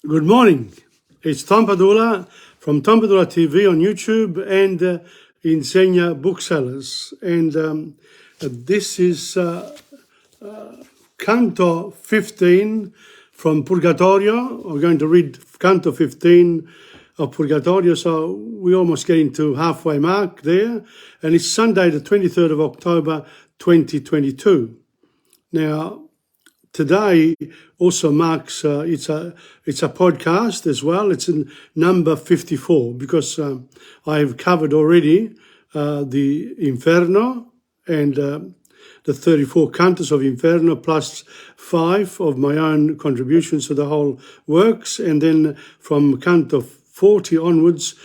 Good morning. It's Tom Padula from TomPadulaTV on YouTube and Insegna Booksellers. And this is Canto 15 from Purgatorio. We're going to read Canto 15 of Purgatorio, so we're almost getting to halfway mark there. And it's Sunday, the 23rd of October, 2022. Now, today also marks, it's a podcast as well. It's in number 54 because I've covered already the Inferno and the 34 cantos of Inferno plus 5 of my own contributions to the whole works. And then from Canto 40 onwards,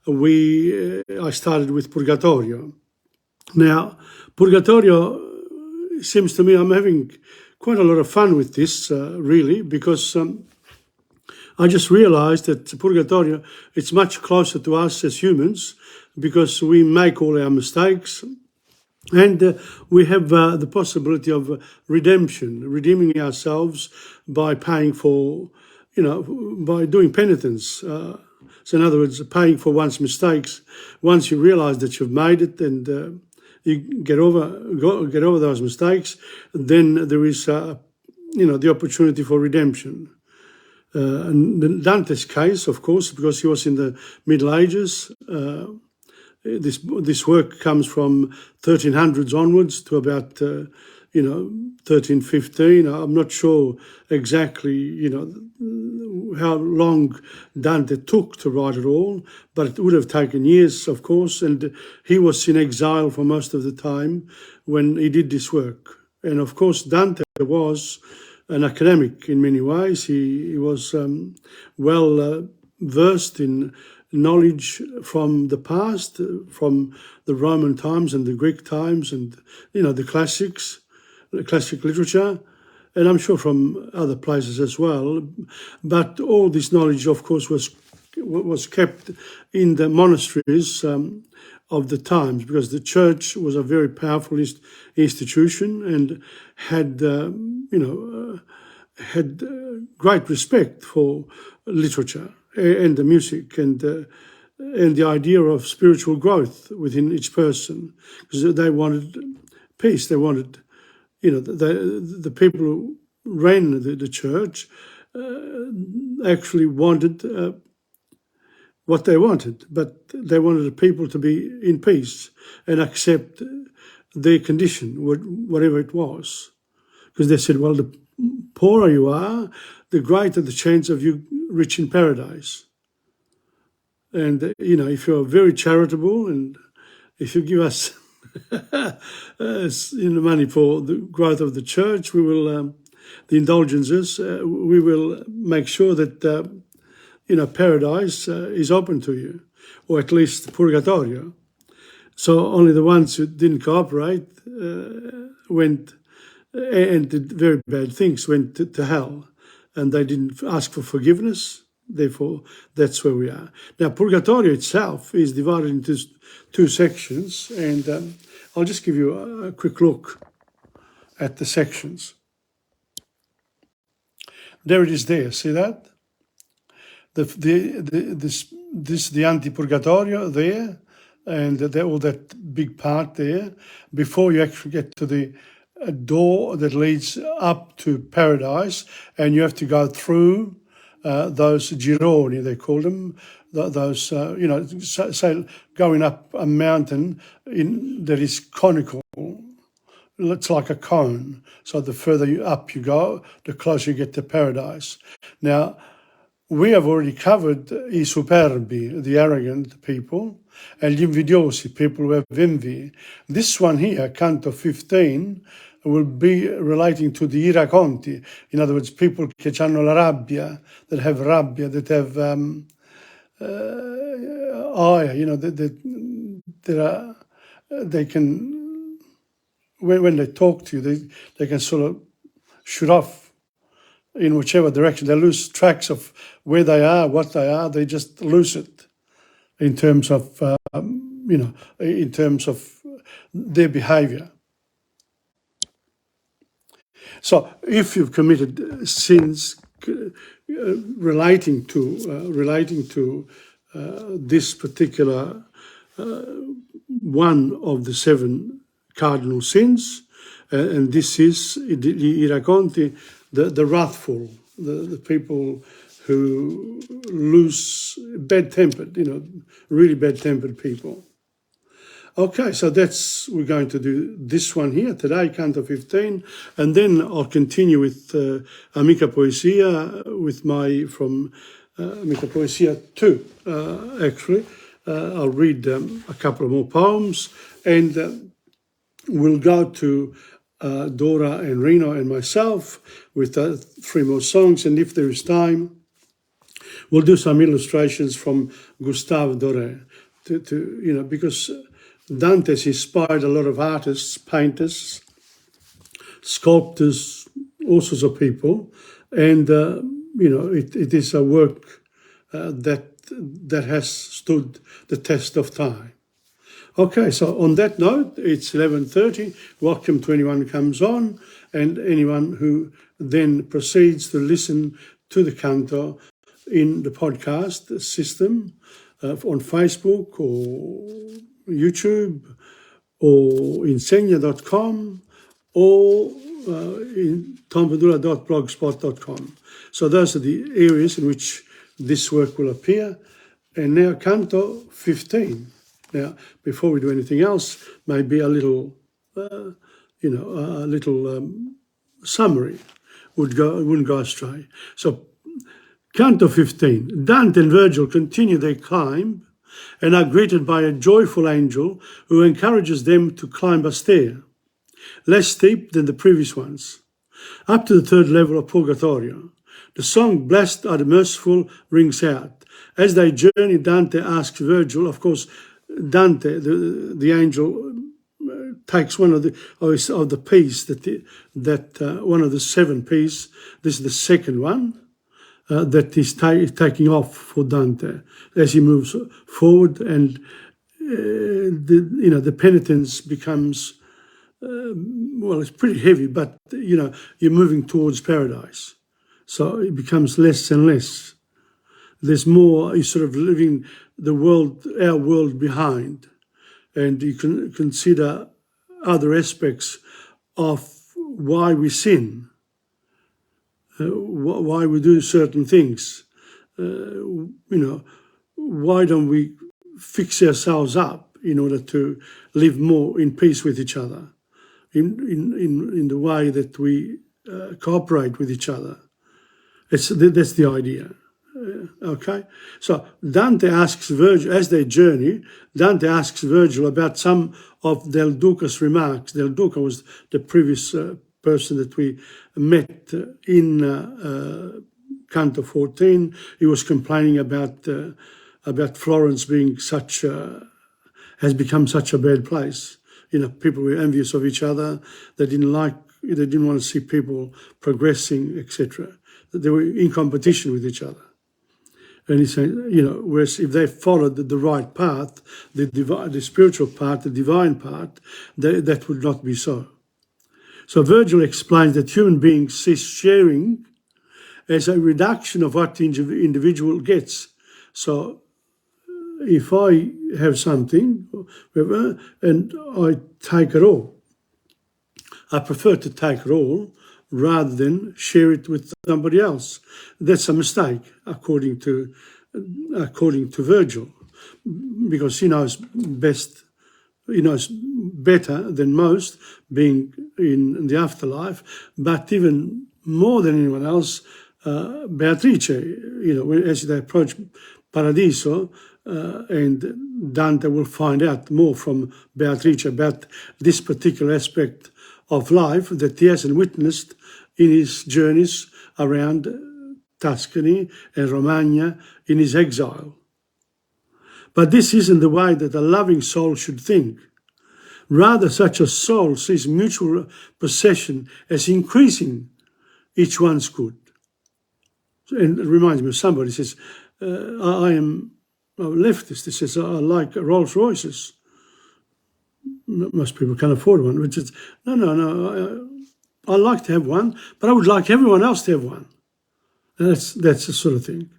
I started with Purgatorio. Now, Purgatorio seems to me I'm having quite a lot of fun with this, really, because I just realized that Purgatorio, it's much closer to us as humans because we make all our mistakes and we have the possibility of redemption, redeeming ourselves by paying for, by doing penitence. So in other words, paying for one's mistakes. Once you realize that you've made it and you get over those mistakes, then there is, the opportunity for redemption. And in Dante's case, of course, because he was in the Middle Ages, this work comes from 1300s onwards to about, 1315. I'm not sure exactly, how long Dante took to write it all, but it would have taken years, of course, and he was in exile for most of the time when he did this work. And of course, Dante was an academic in many ways. He was well versed in knowledge from the past, from the Roman times and the Greek times and, the classics, the classic literature, and I'm sure from other places as well. But all this knowledge, of course, was kept in the monasteries of the times because the church was a very powerful institution and had, had great respect for literature and the music and the idea of spiritual growth within each person, because they wanted peace. They wanted, the people who ran the church actually wanted what they wanted, but they wanted the people to be in peace and accept their condition, whatever it was. Because they said, well, the poorer you are, the greater the chance of you reaching paradise. And, if you're very charitable and if you give us money for the growth of the church, we will, the indulgences, we will make sure that, paradise is open to you, or at least Purgatorio. So only the ones who didn't cooperate went and did very bad things, went to hell, and they didn't ask for forgiveness. Therefore, that's where we are. Now, Purgatorio itself is divided into two sections, and I'll just give you a quick look at the sections. There it is there, see that? The anti-Purgatorio there, and all that big part there, before you actually get to the door that leads up to paradise, and you have to go through those gironi, they call them, those, say going up a mountain that is conical. It's like a cone. So the further up you go, the closer you get to paradise. Now, we have already covered I superbi, the arrogant people, and gli invidiosi, people who have envy. This one here, Canto 15, will be relating to the iraconti. In other words, people che hanno la rabbia, that have rabbia, that have they can, when they talk to you, they can sort of shoot off in whichever direction. They lose tracks of where they are, what they are. They just lose it in terms of, in terms of their behavior. So if you've committed sins, relating to this particular one of the 7 cardinal sins, and this is I racconti the wrathful, the people who lose bad-tempered, really bad-tempered people. Okay, so we're going to do this one here today, Canto 15, and then I'll continue with Amica Poesia, from Amica Poesia 2, actually. I'll read a couple of more poems, and we'll go to Dora and Reno and myself with 3 more songs, and if there is time, we'll do some illustrations from Gustave Doré, because Dante's inspired a lot of artists, painters, sculptors, all sorts of people, and it is a work that has stood the test of time. Okay, so on that note, it's 11:30. Welcome to anyone who comes on, and anyone who then proceeds to listen to the canto in the podcast system on Facebook or YouTube or insegna.com or in TomPadulaTV.blogspot.com. So those are the areas in which this work will appear. And now Canto 15. Now, before we do anything else, maybe a little, summary wouldn't go astray. So, Canto 15. Dante and Virgil continue their climb and are greeted by a joyful angel who encourages them to climb a stair, less steep than the previous ones, up to the 3rd level of Purgatorio. The song "Blessed are the Merciful" rings out. As they journey, Dante asks Virgil, of course, Dante, the angel, takes one of the piece that one of the 7 pieces. This is the second one that is taking off for Dante as he moves forward, and the penitence becomes it's pretty heavy, but you're moving towards paradise, so it becomes less and less. There's more. You're sort of leaving our world behind, and you can consider other aspects of why we sin, why we do certain things. Why don't we fix ourselves up in order to live more in peace with each other, in the way that we cooperate with each other? That's the idea. Okay, so Dante asks Virgil, as they journey, Dante asks Virgil about some of Del Duca's remarks. Del Duca was the previous person that we met in Canto 14. He was complaining about Florence being has become such a bad place. People were envious of each other. They didn't want to see people progressing, etc. They were in competition with each other. And he said, whereas if they followed the right path, the spiritual part, the divine part, that would not be so. So Virgil explains that human beings cease sharing as a reduction of what the individual gets. So if I have something and I take it all, I prefer to take it all rather than share it with somebody else. That's a mistake, according to Virgil, because he knows best, he knows better than most, being in the afterlife, but even more than anyone else, Beatrice, as they approach Paradiso, and Dante will find out more from Beatrice about this particular aspect of life that he hasn't witnessed in his journeys around Tuscany and Romagna in his exile. But this isn't the way that a loving soul should think. Rather, such a soul sees mutual possession as increasing each one's good. And it reminds me of somebody who says, I am a leftist. He says, I like Rolls Royces. Most people can afford one, which is, no, I like to have one, but I would like everyone else to have one. That's the sort of thing.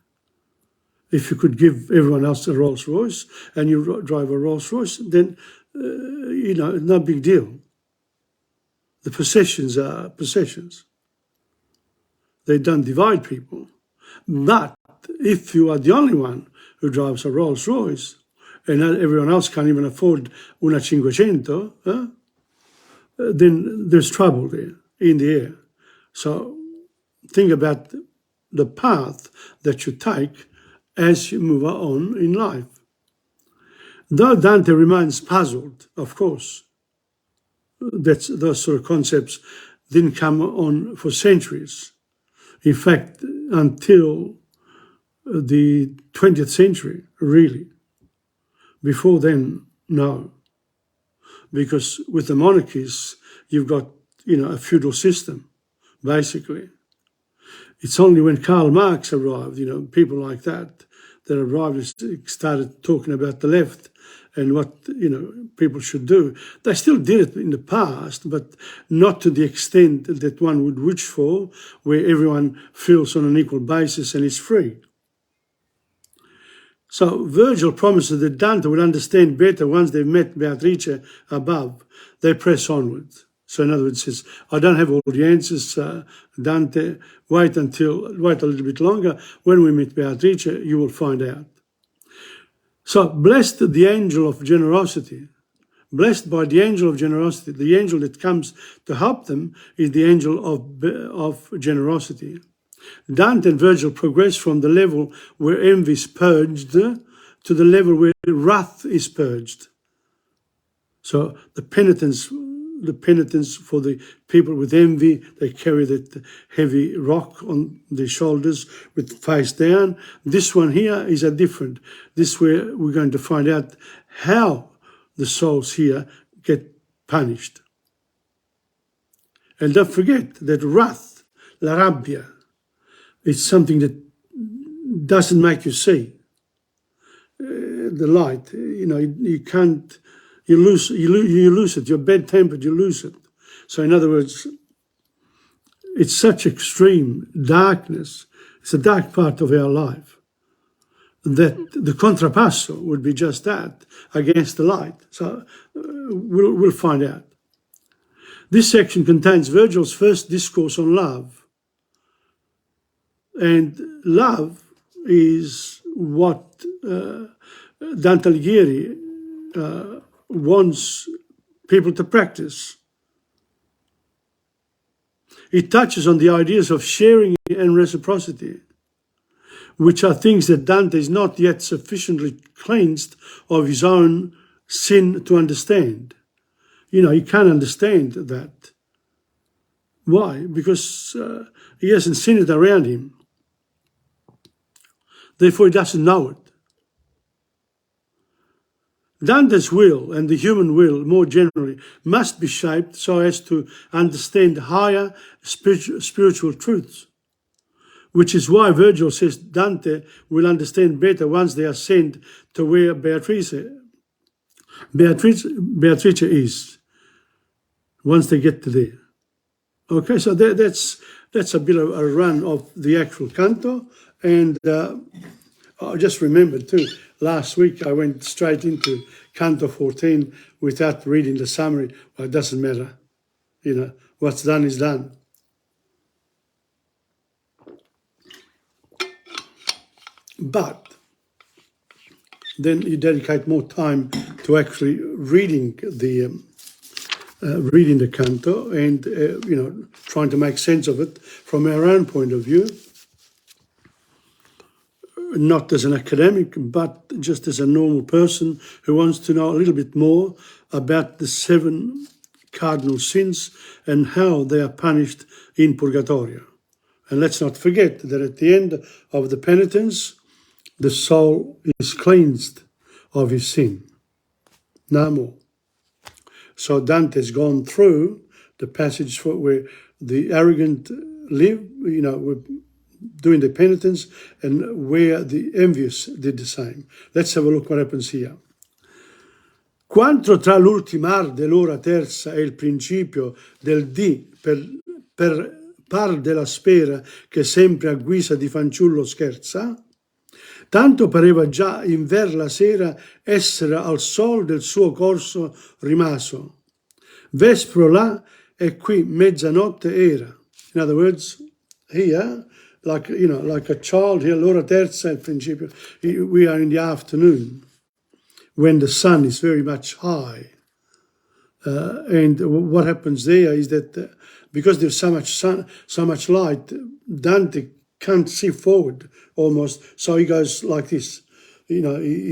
If you could give everyone else a Rolls Royce and you drive a Rolls Royce, then, no big deal. The possessions are possessions. They don't divide people. But if you are the only one who drives a Rolls Royce and everyone else can't even afford una 500, then there's trouble there in the air. So think about the path that you take as you move on in life. Though Dante remains puzzled, of course, those sort of concepts didn't come on for centuries. In fact, until the 20th century, really. Before then, no. Because with the monarchies, you've got, a feudal system, basically. It's only when Karl Marx arrived, people like that arrived and started talking about the left and what, people should do. They still did it in the past, but not to the extent that one would wish for, where everyone feels on an equal basis and is free. So Virgil promises that Dante will understand better once they've met Beatrice above. They press onwards. So in other words, says, I don't have all the answers, Dante, wait a little bit longer. When we meet Beatrice, you will find out. So blessed the angel of generosity. Blessed by the angel of generosity. The angel that comes to help them is the angel of generosity. Dante and Virgil progress from the level where envy is purged to the level where wrath is purged. So the penitence for the people with envy, they carry that heavy rock on their shoulders with face down. This one here is a different. This where we're going to find out how the souls here get punished. And don't forget that wrath, la rabbia, it's something that doesn't make you see the light. You can't. You lose it. You're bad-tempered. You lose it. So, in other words, it's such extreme darkness. It's a dark part of our life that the contrapasso would be just that, against the light. So, we'll find out. This section contains Virgil's first discourse on love. And love is what Dante Alighieri wants people to practice. It touches on the ideas of sharing and reciprocity, which are things that Dante is not yet sufficiently cleansed of his own sin to understand. He can't understand that. Why? Because he hasn't seen it around him. Therefore, he doesn't know it. Dante's will and the human will, more generally, must be shaped so as to understand higher spiritual truths, which is why Virgil says Dante will understand better once they are sent to where Beatrice is, once they get to there. Okay, so that's a bit of a run of the actual canto. And I just remembered too, last week I went straight into Canto 14 without reading the summary. Well, it doesn't matter. What's done is done. But then you dedicate more time to actually reading the canto and, trying to make sense of it from our own point of view. Not as an academic, but just as a normal person who wants to know a little bit more about the 7 cardinal sins and how they are punished in Purgatorio. And let's not forget that at the end of the penitence, the soul is cleansed of his sin. No more. So Dante's gone through the passage where the arrogant live, were doing the penitence, and where the envious did the same. Let's have a look what happens here. Quanto tra l'ultimar dell'ora terza e il principio del dì per par della spera che sempre a guisa di fanciullo scherza, tanto pareva già inver la sera essere al sol del suo corso rimaso. Vespro là e qui mezzanotte era. In other words, here, like a child, here l'ora terza al principio, we are in the afternoon, when the sun is very much high. And what happens there is that because there's so much sun, so much light, Dante can't see forward almost, so he goes like this. He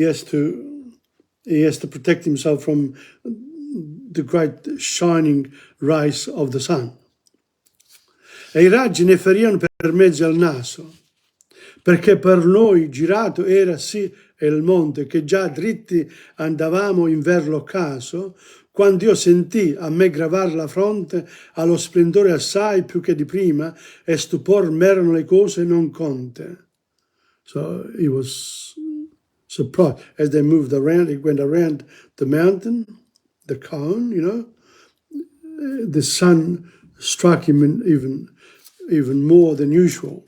has to protect himself from the great shining rays of the sun. E I raggi ne ferivano per mezzo al naso, perché per noi girato era sì il monte, che già dritti andavamo in ver l'occaso, quando io sentì a me gravar la fronte allo splendore assai più che di prima, e stupor m'erano le cose non conte. So he was surprised as they moved around. He went around the mountain, the cone, the sun struck him even more than usual.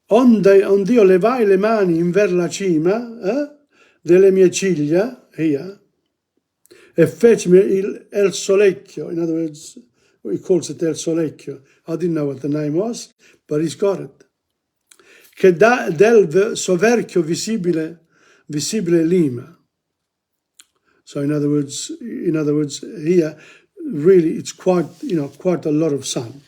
Ond'io levai le mani in ver la cima delle mie ciglia, e fecimi il solecchio. In other words, he calls it el solecchio. I didn't know what the name was, but he's got it. Che del soverchio visibile lima. So in other words, here really it's quite a lot of sun.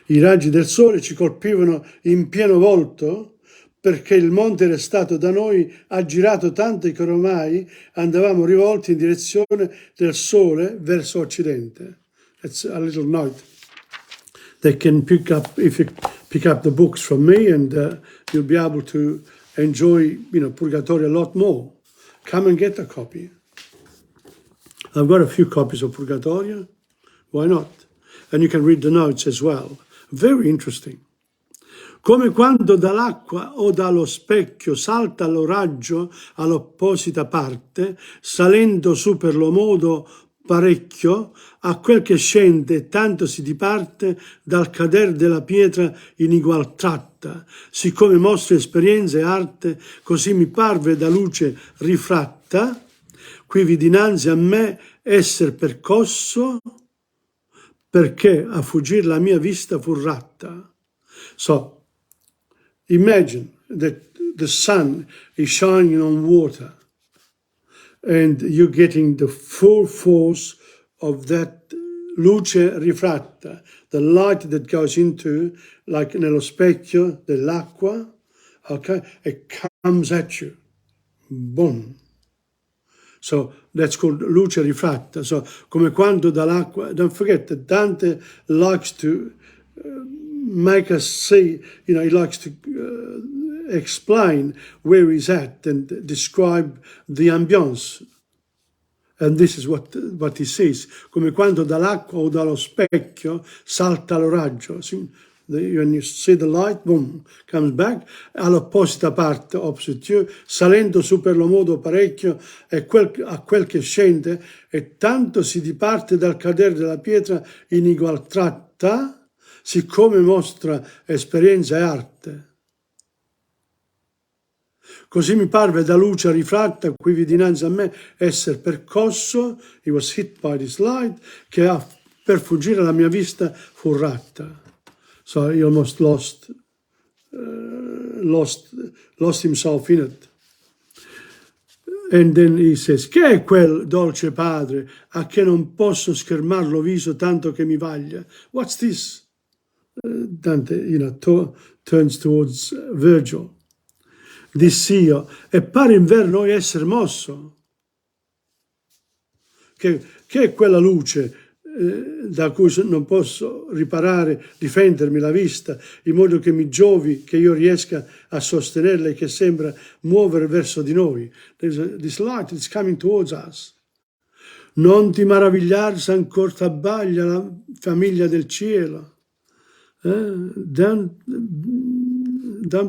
I raggi del sole ci colpivano in pieno volto, perché il monte era stato da noi aggirato tanto che ormai andavamo rivolti in direzione del sole verso occidente. That's a little note. They can pick up, if you pick up the books from me, and you'll be able to enjoy, Purgatorio a lot more. Come and get a copy. I've got a few copies of Purgatorio. Why not? And you can read the notes as well. Very interesting. Come quando dall'acqua o dallo specchio salta lo raggio all'opposita parte, salendo su per lo modo parecchio, a quel che scende tanto si diparte dal cader della pietra in igual tratta, siccome mostra esperienza e arte, così mi parve da luce rifratta, quivi dinanzi a me esser percosso, perché a fuggir la mia vista fu ratta. So, imagine that the sun is shining on water and you're getting the full force of that luce rifratta, the light that goes into, like nello specchio dell'acqua, okay, it comes at you. Boom. So that's called luce rifratta. So come quando dall'acqua, don't forget that Dante likes to make us see, he likes to explain where he's at and describe the ambience. And this is what he says. Come quando dall'acqua o dallo specchio salta lo raggio. When you see the light, boom, comes back, all'opposita parte, opposite you, salendo su per lo modo parecchio, a quel che scende, e tanto si diparte dal cadere della pietra in igual tratta, siccome mostra esperienza e arte. Così mi parve da luce rifratta, quivi dinanzi a me esser percosso, he was hit by this light, che per fuggire la mia vista fu ratta. So he almost lost himself in it. And then he says, che è quel dolce padre a che non posso schermarlo viso tanto che mi vaglia? What's this? Dante, turns towards Virgil. Dissi io, e pare inver noi esser mosso. Che è quella luce da cui non posso riparare, difendermi la vista, in modo che mi giovi, che io riesca a sostenerla e che sembra muovere verso di noi. This light is coming towards us. Non ti maravigliar se ancora t'abbaglia la famiglia del cielo. Don't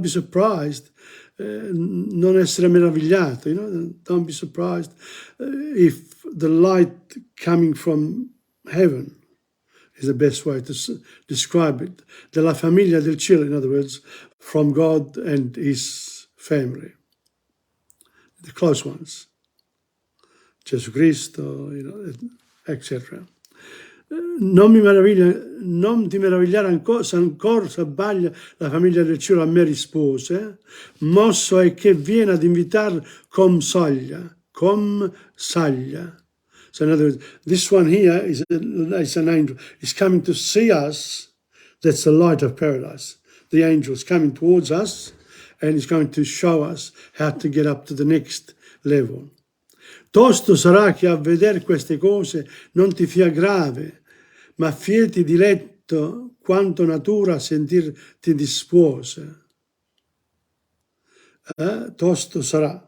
be surprised. Non essere meravigliato, don't be surprised if the light coming from heaven is the best way to describe it. Della famiglia del cielo, in other words, from God and his family, the close ones, Gesù Cristo, etc. Non ti meravigliare ancora se ancora s'abbaglia la famiglia del cielo a me rispose, mosso è che viene ad invitar com saglia. So in other words, this one here is an angel. He's coming to see us. That's the light of paradise. The angel is coming towards us and he's going to show us how to get up to the next level. Tosto sarà che a vedere queste cose non ti fia grave, ma fieti diletto quanto natura a sentirti dispose. Tosto sarà.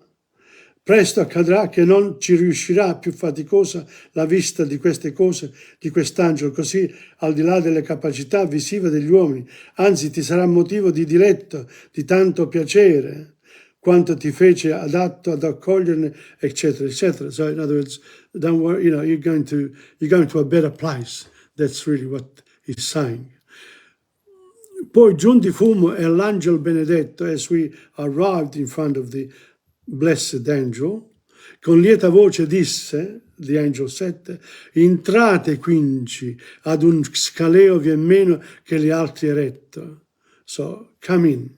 Presto accadrà che non ci riuscirà più faticosa la vista di queste cose, di quest'angelo, così al di là delle capacità visive degli uomini, anzi ti sarà motivo di diletto, di tanto piacere, quanto ti fece adatto ad accoglierne, eccetera, eccetera. So in other words, don't worry, you're going to a better place. That's really what he's saying. Poi giunti fummo e l'angelo benedetto, as we arrived in front of the blessed angel, con lieta voce disse, the angel said, entrate quinci ad un scaleo vien meno che gli altri eretto. So come in.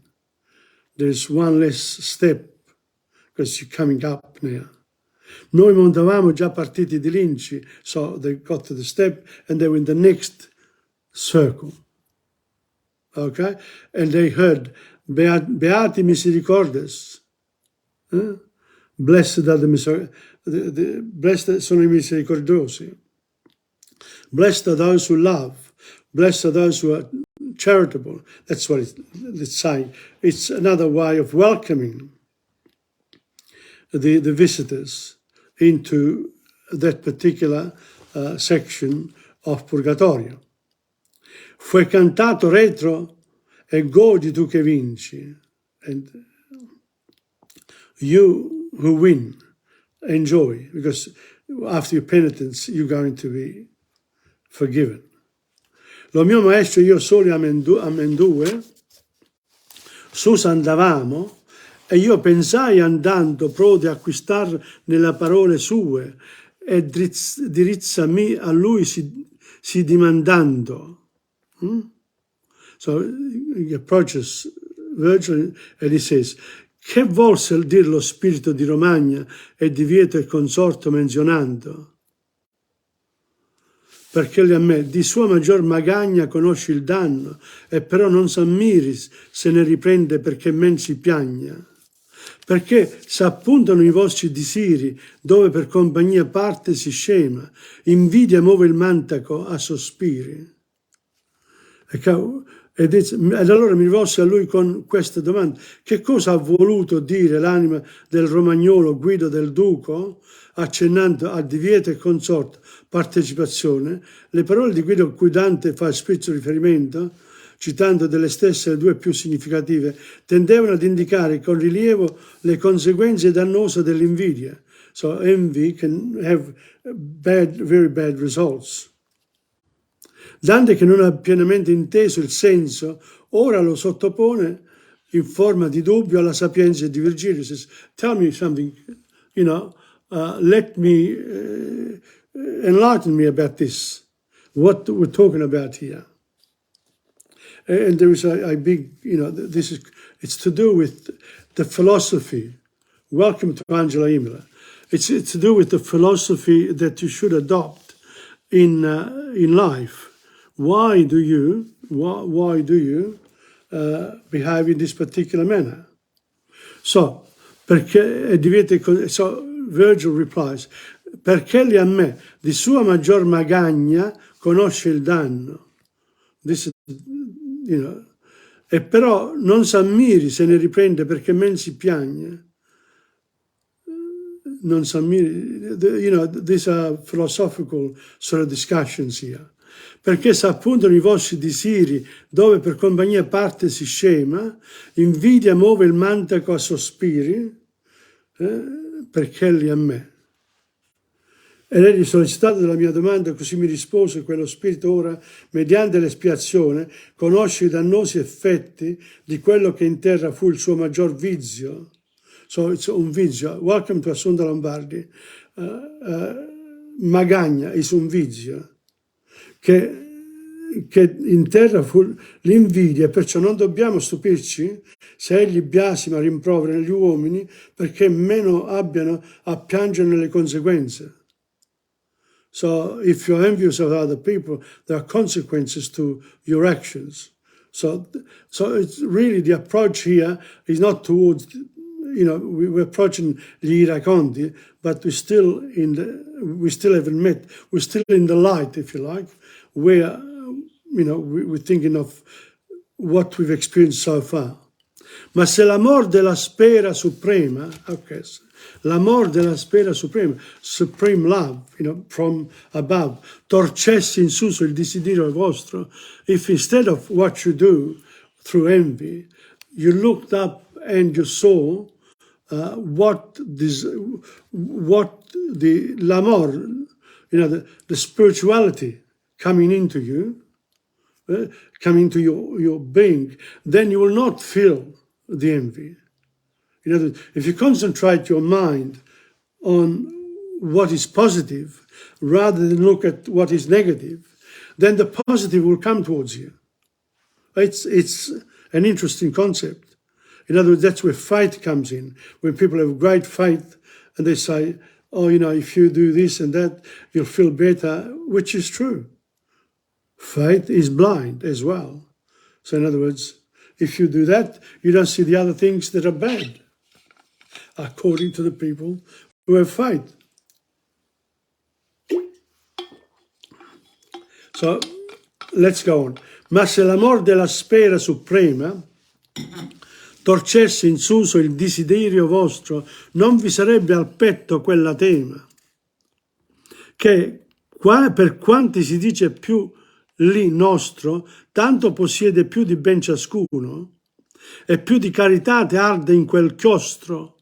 There's one less step because you're coming up now. Noi montavamo già partiti di Linci, so they got to the step and they were in the next circle. Okay? And they heard, Beati misericordes. Blessed are blessed sono i misericordiosi. Blessed are those who love. Blessed are those who are charitable. That's what it's saying. It's another way of welcoming the visitors into that particular section of Purgatorio. Fue cantato retro e godi tu che vinci. And you who win, enjoy, because after your penitence you're going to be forgiven. Lo mio maestro e io soli amendue, sus andavamo, e io pensai andando pro di acquistar nelle parole sue, e dirizzami a lui si dimandando. So he approaches Virgil and he says, che volse dir lo spirito di Romagna e di Vieto e consorto menzionando? Perché a me di sua maggior magagna conosci il danno, e però non s'ammiri se ne riprende perché men si piagna. Perché s'appuntano i vostri disiri, dove per compagnia parte si scema, invidia muove il mantaco a sospiri. Ed allora mi rivolsi a lui con questa domanda: che cosa ha voluto dire l'anima del romagnolo Guido del Duco, accennando a divieto e consorto partecipazione? Le parole di Guido, cui Dante fa esplicito riferimento, citando delle stesse le due più significative, tendevano ad indicare con rilievo le conseguenze dannose dell'invidia. So envy can have very bad results. Dante, che non ha pienamente inteso il senso, ora lo sottopone in forma di dubbio alla sapienza di Virgilio. Says, tell me something, let me, enlighten me about this, what we're talking about here. And there is a big, it's to do with the philosophy. Welcome to Angela Imola. It's to do with the philosophy that you should adopt in life. Why do you behave in this particular manner? So, Virgil replies, perché lì a me di sua maggior magagna conosce il danno. This is, e però non s'ammiri se ne riprende perché men si piagne. Non s'ammiri, these are philosophical sort of discussions here. Perché s'appuntano i vostri disiri, dove per compagnia parte si scema, invidia muove il mantaco a sospiri, perché lì a me. Ed egli, sollecitato dalla mia domanda, così mi rispose: quello spirito ora, mediante l'espiazione, conosce i dannosi effetti di quello che in terra fu il suo maggior vizio. So it's un vizio. Welcome to Assunta Lombardi. Magagna is un vizio che in terra fu l'invidia, perciò non dobbiamo stupirci se egli biasima, rimprovera gli uomini perché meno abbiano a piangere le conseguenze. So if you're envious of other people, there are consequences to your actions. So it's really, the approach here is not towards, we're approaching gli iracondi, but we still haven't met. We're still in the light, if you like, where, we're thinking of what we've experienced so far. Ma se l'amor della spera suprema, okay, l'amor della spera suprema, supreme love, from above, torcesse in suso il desiderio vostro, if instead of what you do through envy, you looked up and you saw l'amor, the spirituality coming into you, coming to your being, then you will not feel the envy. If you concentrate your mind on what is positive rather than look at what is negative, then the positive will come towards you. It's an interesting concept. In other words, that's where faith comes in. When people have great faith and they say, oh, if you do this and that, you'll feel better, which is true. Faith is blind as well. So in other words, if you do that, you don't see the other things that are bad, according to the people who have faith. So let's go on. Ma se l'amor della spera suprema torcesse in suso il desiderio vostro, non vi sarebbe al petto quella tema, che per quanti si dice più lì nostro, tanto possiede più di ben ciascuno, e più di caritate arde in quel chiostro.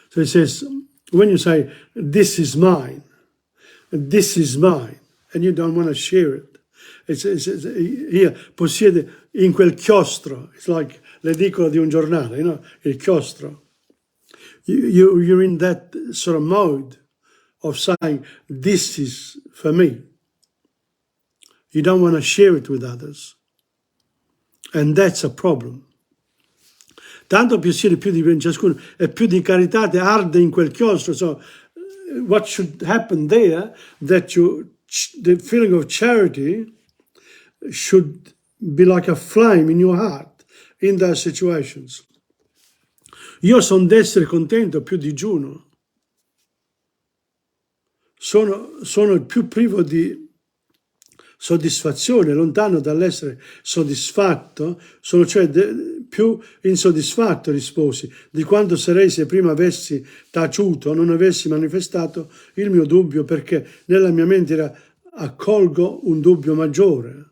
So it says, when you say, this is mine, and you don't want to share it, it's here, possiede in quel chiostro, it's like l'edicola di un giornale, il chiostro. You're in that sort of mode of saying, this is for me. You don't want to share it with others. And that's a problem. Tanto possiede più di ben ciascuno e più di caritate arde in quel chiostro. So what should happen there, that the feeling of charity should be like a flame in your heart in those situations. Io son d'essere contento più digiuno. Sono il più privo di soddisfazione, lontano dall'essere soddisfatto, sono cioè più insoddisfatto, risposi, di quanto sarei se prima avessi taciuto, non avessi manifestato il mio dubbio, perché nella mia mente accolgo un dubbio maggiore.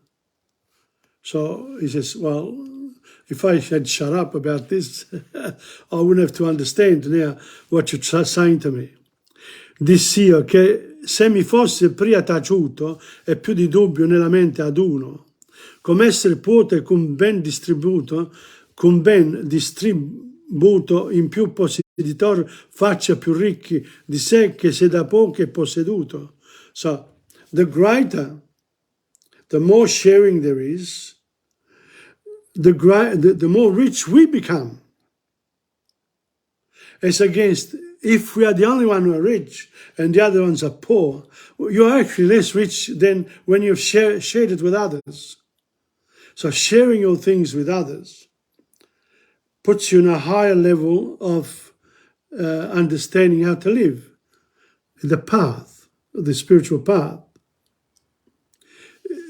So he says, well, if I had shut up about this, I wouldn't have to understand now what you're saying to me. Dissi io che se mi fosse pria taciuto e più di dubbio nella mente ad uno, come essere puote con ben distribuito in più posseditor faccia più ricchi di sé che se da poco è posseduto. So, the greater, the more sharing there is, the more rich we become. As against, if we are the only one who are rich and the other ones are poor, you're actually less rich than when you've shared it with others. So sharing your things with others puts you in a higher level of understanding how to live, the path, the spiritual path.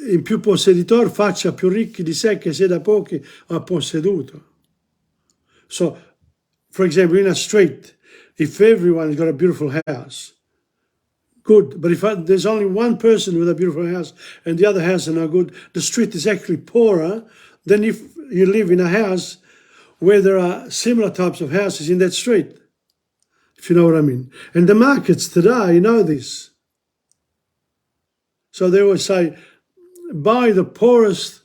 In più posseditor faccia più ricchi di sé che se da pochi ha posseduto. So, for example, in a street, if everyone's got a beautiful house, good. But if there's only one person with a beautiful house and the other house are no good, the street is actually poorer than if you live in a house where there are similar types of houses in that street. if you know what I mean. And the markets today know this. So they always say, buy the poorest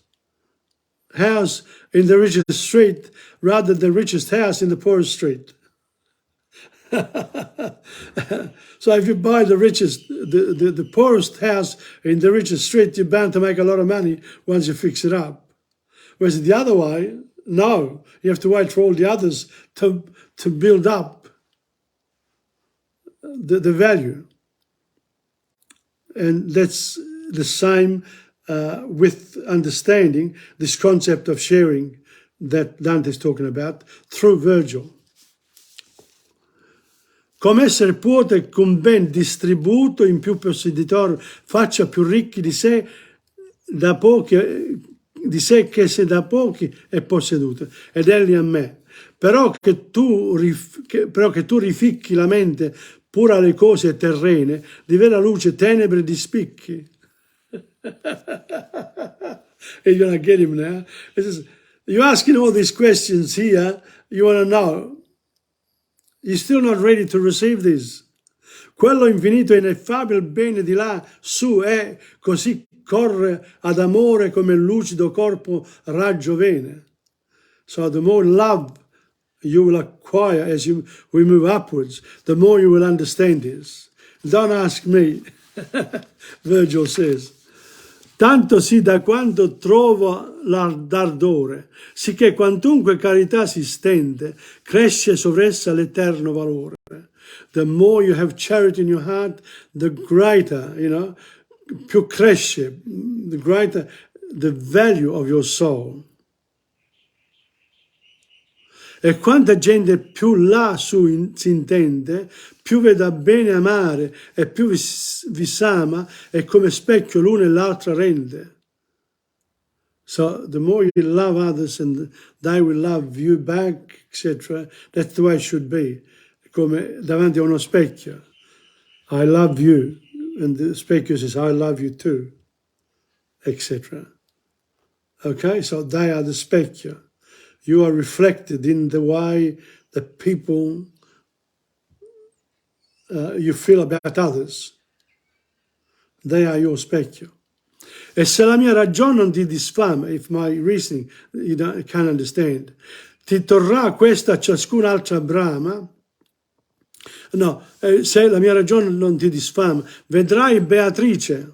house in the richest street rather than the richest house in the poorest street. So if you buy the poorest house in the richest street, you're bound to make a lot of money once you fix it up. Whereas the other way, no, you have to wait for all the others to build up the value. And that's the same with understanding this concept of sharing that Dante is talking about through Virgil. Come essere puote con ben distribuito in più posseditor faccia più ricchi di sé da pochi, di sé che se da pochi è posseduto, ed egli a me. Però che tu rificchi la mente pure alle cose terrene, di vera luce tenebre di spicchi. You're gonna get him now. You're asking all these questions here, you want to know. You're still not ready to receive this. Quello infinito e ineffabile bene di là su è, così corre ad amore come il lucido corpo raggio vene. So the more love you will acquire as we move upwards, the more you will understand this. Don't ask me, Virgil says. Tanto sì da quanto trovo l'ardore, sicché quantunque carità si stende, cresce sovressa l'eterno valore. The more you have charity in your heart, the greater, più cresce, the greater the value of your soul. E quanta gente più lassù si intende, più veda bene amare e più vi s'ama, e come specchio l'una e l'altra rende. So the more you love others and they will love you back, etc., that's the way it should be. Come davanti a uno specchio. I love you, and the specchio says, I love you too, etc. Okay, so they are the specchio. You are reflected in the way that people you feel about others. They are your specchio. E se la mia ragione non ti disfama, if my reasoning you can't understand, ti torrà questa ciascun'altra brama. No, se la mia ragione non ti disfama, vedrai Beatrice.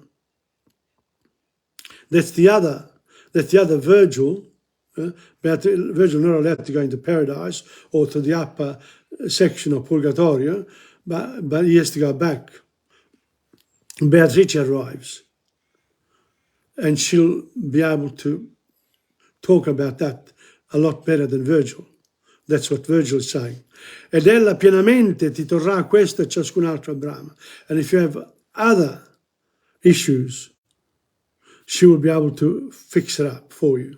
That's the other Virgil. Virgil not allowed to go into paradise or to the upper section of Purgatorio, but he has to go back. Beatrice arrives, and she'll be able to talk about that a lot better than Virgil. That's what Virgil is saying. Ed ella pienamente ti torrà questa e ciascun'altra brama. And if you have other issues, she will be able to fix it up for you.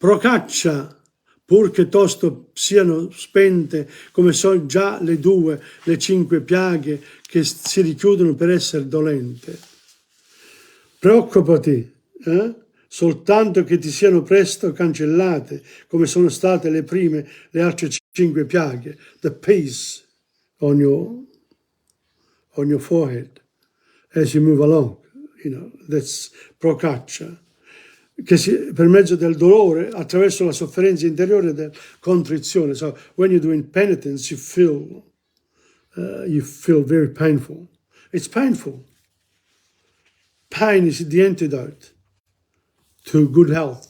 Procaccia, pur che tosto siano spente, come sono già le 5 piaghe che si richiudono per essere dolente. Preoccupati, soltanto che ti siano presto cancellate, come sono state le altre 5 piaghe. The peace on your forehead as you move along, that's procaccia. Che per mezzo del dolore, attraverso la sofferenza interiore del contrizione. So when you're doing penitence, you feel very painful. It's painful. Pain is the antidote to good health.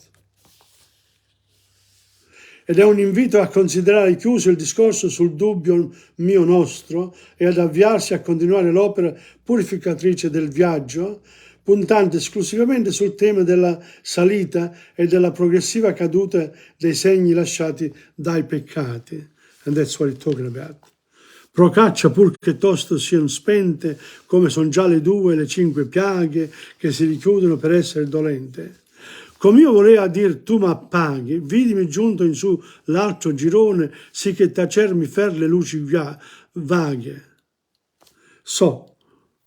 Ed è un invito a considerare chiuso il discorso sul dubbio mio nostro e ad avviarsi a continuare l'opera purificatrice del viaggio, puntando esclusivamente sul tema della salita e della progressiva caduta dei segni lasciati dai peccati. And that's what he's talking about. Procaccia pur che tosto siano spente, come sono già le 5 piaghe che si richiudono per essere dolente. Come io voleva dir tu m'appaghi, vidimi giunto in su l'altro girone, sì che tacermi fer le luci vaghe. So,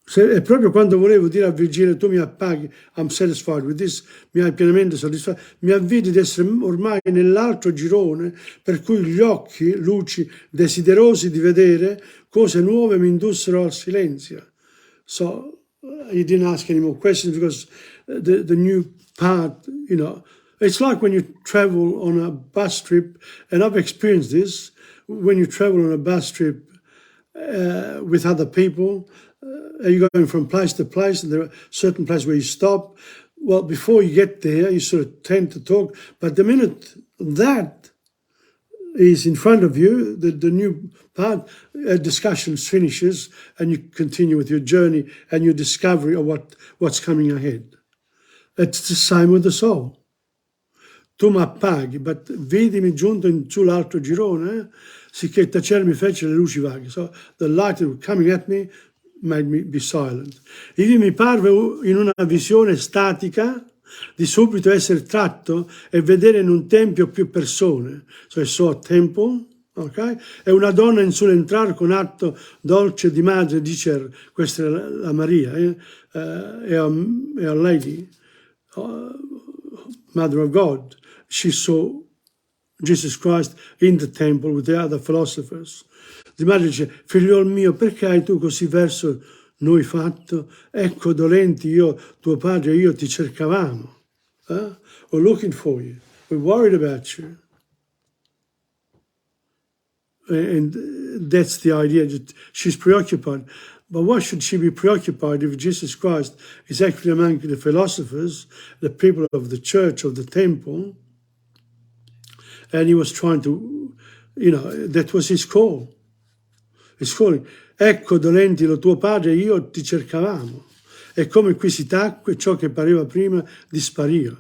È proprio quando volevo dire a Virgilio, tu mi appaghi, I'm satisfied with this, mi hai pienamente soddisfatto, mi avvidi di essere ormai nell'altro girone, per cui gli occhi, luci, desiderosi di vedere cose nuove mi indussero al silenzio. So he didn't ask any more questions because the new part, you know, it's like when you travel on a bus trip, and I've experienced this, when you travel on a bus trip with other people, you're going from place to place, and there are certain places where you stop. Well, before you get there, you sort of tend to talk, but the minute that is in front of you, the new part, discussion finishes, and you continue with your journey and your discovery of what's coming ahead. It's the same with the soul. Tu m'appaghi, but vedimi giunto in giù l'altro girone, sicché tacere mi fece le luci vaghe. So the light that was coming at me made me be silent. Ivi mi parve in una visione statica di subito essere tratto e vedere in un tempio più persone. So I saw a temple, ok? E una donna in sull'entrare con atto dolce di madre dicer, questa è la Maria, è a lady, Mother of God. She saw Jesus Christ in the temple with the other philosophers. Di madre dice, figliol mio, perché hai tu così verso noi fatto? Ecco, dolenti io, tuo padre e io ti cercavamo. We're looking for you. We're worried about you. And that's the idea, that she's preoccupied. But why should she be preoccupied if Jesus Christ is actually among the philosophers, the people of the church, of the temple, and he was trying to, you know, that was his call. His calling. Ecco, dolenti, lo tuo padre e io ti cercavamo. E come qui si tacque, ciò che pareva prima dispariva.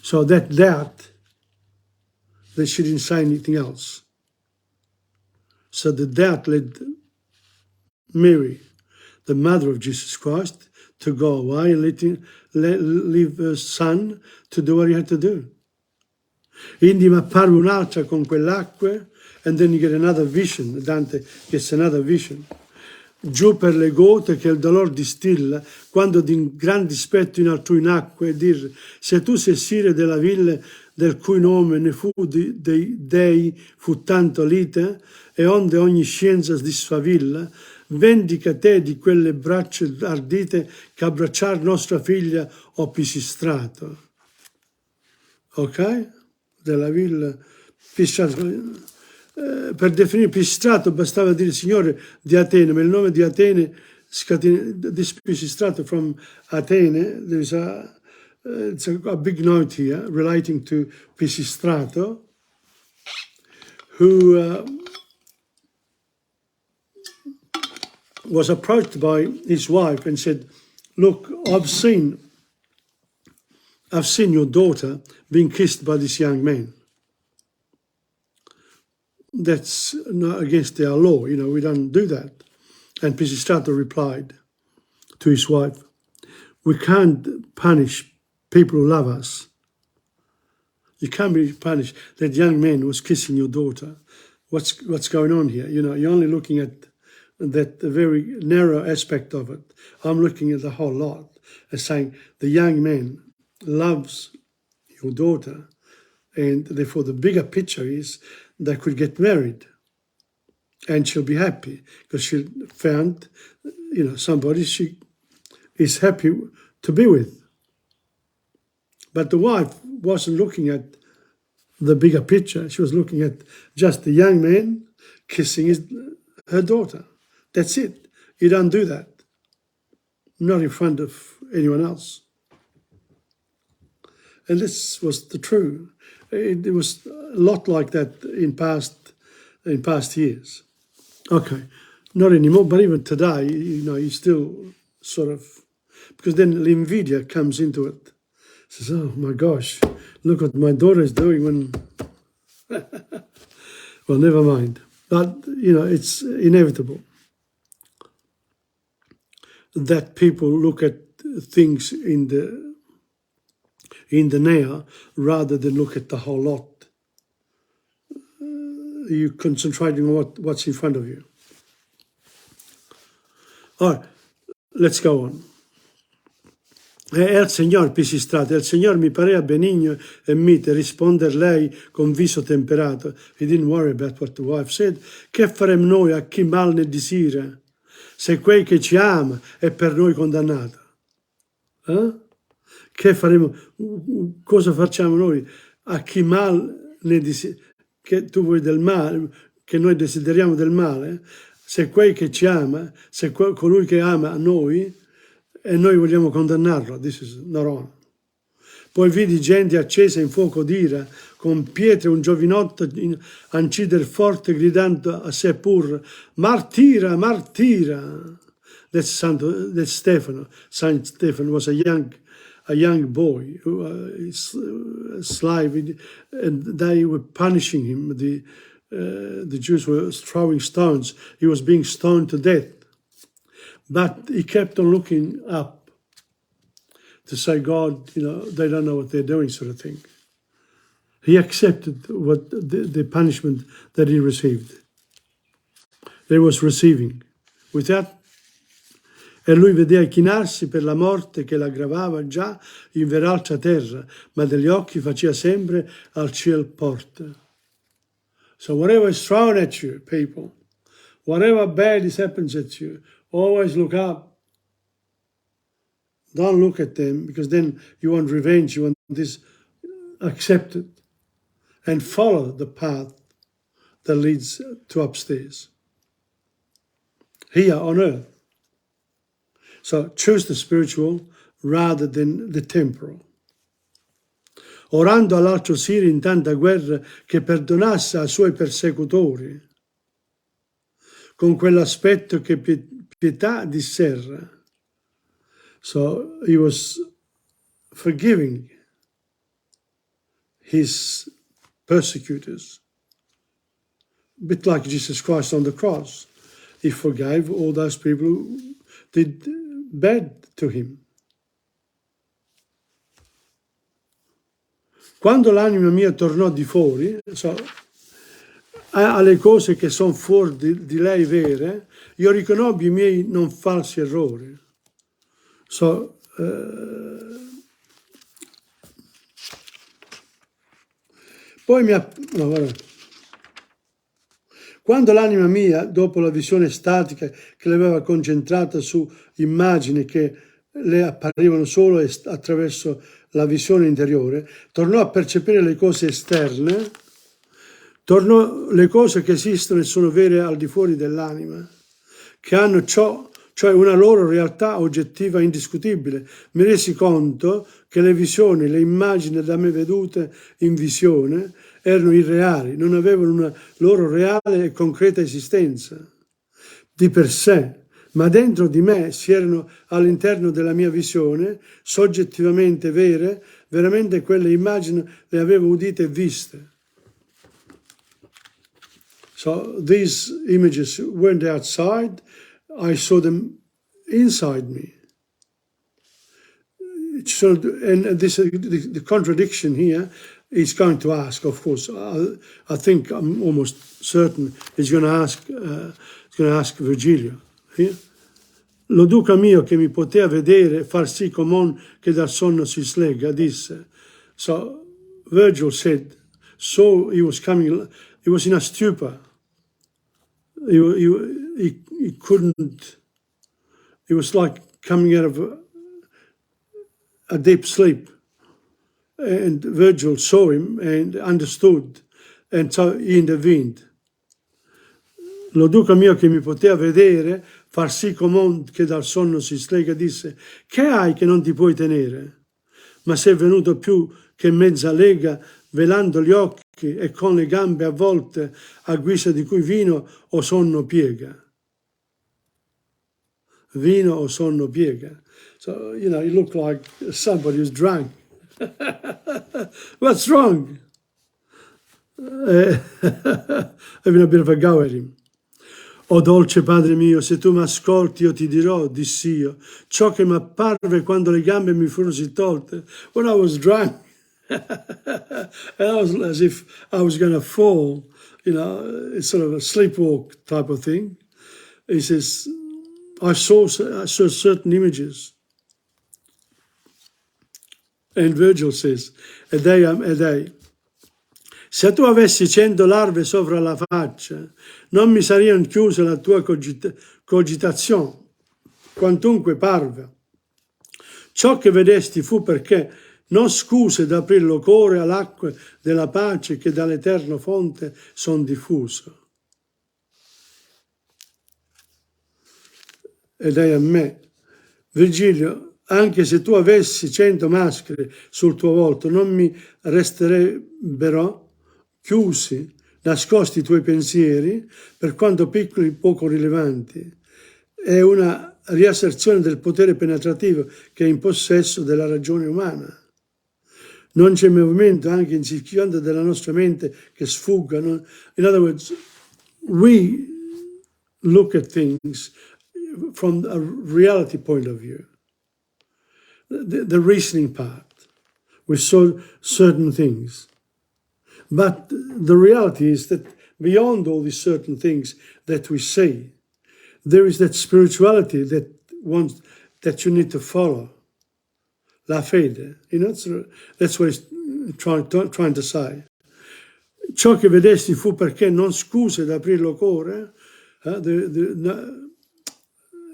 So that she didn't say anything else. So the doubt led Mary, the mother of Jesus Christ, to go away and leave her son to do what he had to do. Indi mi apparve un'altra con quell'acqua, and then you get another vision. Dante gets another vision. Giù per le gote che il dolor distilla, quando di gran dispetto in altrui nacque, e dir, se tu sei sire della ville, del cui nome ne fu dei dei, fu tanto lite, e onde ogni scienza disfavilla, vendica te di quelle braccia ardite, che abbracciar nostra figlia ho pisistrato. Ok? Della villa pisistrato. Per definire pisistrato bastava dire Signore di Atene, ma il nome di Atene, this pisistrato from Atene, there's it's a big note here relating to Pisistrato, who was approached by his wife and said, look, I've seen your daughter being kissed by this young man. That's not against our law, you know, we don't do that. And Pisistrato replied to his wife, we can't punish people who love us. You can't be punished. That young man was kissing your daughter. What's going on here? You know, you're only looking at that very narrow aspect of it. I'm looking at the whole lot and saying the young man loves your daughter, and therefore the bigger picture is they could get married and she'll be happy because she found, you know, somebody she is happy to be with. But the wife wasn't looking at the bigger picture. She was looking at just the young man kissing her daughter. That's it. You don't do that. Not in front of anyone else. And this was the truth. It was a lot like that in past years. Okay, not anymore, but even today, you know, you still sort of, because then the invidia comes into it. Says, oh my gosh, look what my daughter is doing when, well, never mind. But, you know, it's inevitable that people look at things in the now rather than look at the whole lot. You're concentrating on what's in front of you. All right, Let's go on. El Signor Pisistrate, il Signor mi parea benigno e mite, risponder lei con viso temperato. He didn't worry about what the wife said. Che faremo noi a chi mal ne disira, se quei che ci ama è per noi condannato? Che faremo, cosa facciamo noi a chi mal ne disira, che tu vuoi del male, che noi desideriamo del male, se quei che ci ama, se colui che ama noi, e noi vogliamo condannarlo. This is not on. Poi vidi gente accesa in fuoco d'ira, con pietre un giovinotto a incidere forte, gridando a sé pur, martira, martira. That's Stefano. Saint Stephen was a young boy, a slave, and they were punishing him. The Jews were throwing stones. He was being stoned to death. But he kept on looking up to say, God, they don't know what they're doing, sort of thing. He accepted what the punishment that he received. That he was receiving. E lui vedeva chinarsi per la morte che l'aggravava già in veralcia terra, ma degli occhi faceva sempre al ciel porta. So whatever is thrown at you, people, whatever bad happens at you, always look up. Don't look at them, because then you want revenge, you want this accepted. And follow the path that leads to upstairs. Here on earth. So choose the spiritual rather than the temporal. Orando all'altro Sirio in tanta guerra che perdonasse ai suoi persecutori, con quell'aspetto che pietà disserra. So he was forgiving his persecutors. A bit like Jesus Christ on the cross. He forgave all those people who did bad to him. Quando l'anima mia tornò di fuori, alle cose che sono fuori di lei vere, io riconobbi i miei non falsi errori. Quando l'anima mia, dopo la visione statica che l'aveva concentrata su immagini che le apparivano solo attraverso la visione interiore, tornò a percepire le cose esterne, le cose che esistono e sono vere al di fuori dell'anima, che hanno cioè una loro realtà oggettiva indiscutibile. Mi resi conto che le visioni, le immagini da me vedute in visione erano irreali, non avevano una loro reale e concreta esistenza di per sé, ma dentro di me si erano all'interno della mia visione, soggettivamente vere, veramente quelle immagini le avevo udite e viste. So these images weren't outside, I saw them inside me. So, and the contradiction here, he's going to ask, of course. I think I'm almost certain he's going to ask Virgilio here. Lo duca mio che mi poteva vedere far sì com'on che dal sonno si slega, disse. So Virgil said, so he was in a stupor. He couldn't, it was like coming out of a deep sleep. And Virgil saw him and understood, and so he intervened. Lo duca mio che mi poteva vedere, far sì com'on che dal sonno si slega, disse, che hai che non ti puoi tenere? Ma sei venuto più che mezza lega, velando gli occhi e con le gambe avvolte a guisa di cui vino o sonno piega. Vino o sonno piega. So, you look like somebody who's drunk. What's wrong? Having a bit of a go at him. O dolce Padre mio, se tu mi ascolti io ti dirò, dissi io, ciò che mi apparve quando le gambe mi furono si tolte. When I was drunk, and I was as if I was going to fall, it's sort of a sleepwalk type of thing. He says, I saw certain images. And Virgil says, a day. Se tu avessi 100 larve sopra la faccia, non mi sarebbero chiuse la tua cogitazione, quantunque parve. Ciò che vedesti fu perché non scuse d'aprir lo cuore all'acqua della pace che dall'eterno fonte son diffuso. Ed è a me, Virgilio, anche se tu avessi 100 maschere sul tuo volto, non mi resterebbero chiusi, nascosti i tuoi pensieri, per quanto piccoli e poco rilevanti. È una riasserzione del potere penetrativo che è in possesso della ragione umana. Non c'è movimento anche insignificante della nostra mente che sfugga. In other words, we look at things from a reality point of view. The reasoning part. We saw certain things. But the reality is that beyond all these certain things that we see, there is that spirituality that you need to follow. La fede. You know, that's what he's trying to say. Ciò che vedesti fu perché non scuse d'aprir lo cuore.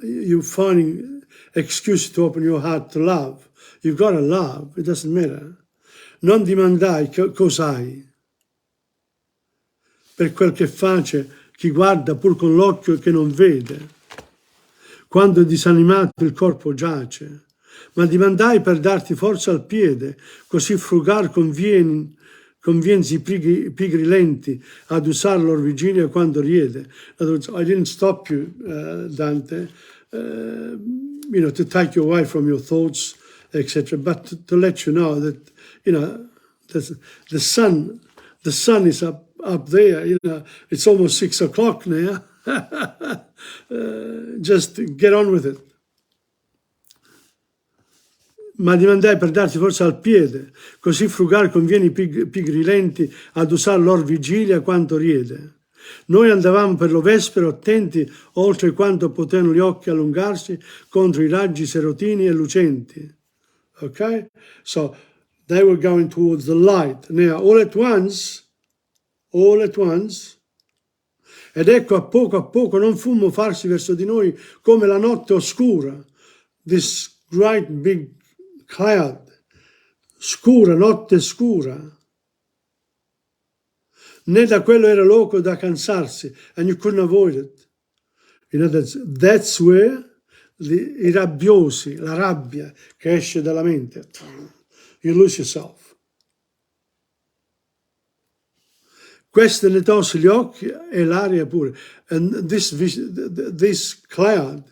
You're finding excuses to open your heart to love. You've got to love. It doesn't matter. Non dimandai cos'hai. Per quel che face chi guarda pur con l'occhio che non vede, quando disanimato il corpo giace, ma dimandai per darti forza al piede, così frugar convienzi pigri lenti ad usar lor vigilia quando riede. In other words, I didn't stop you, Dante, to take you away from your thoughts, etc., but to let you know that, the sun is up there, it's almost 6 o'clock now. Just get on with it. Ma dimandai per darti forza al piede, così frugar conviene i pigri lenti ad usar lor vigilia quanto riede. Noi andavamo per lo vespero attenti oltre quanto potevano gli occhi allungarsi contro i raggi serotini e lucenti. Okay? So they were going towards the light. Now, all at once, ed ecco a poco non fummo farsi verso di noi come la notte oscura, this great big cloud, scura, notte scura. Né da quello era loco da cansarsi, and you couldn't avoid it. That's where i rabbiosi, la rabbia che esce dalla mente, you lose yourself. Queste ne tolse gli occhi e l'aria pure. And this cloud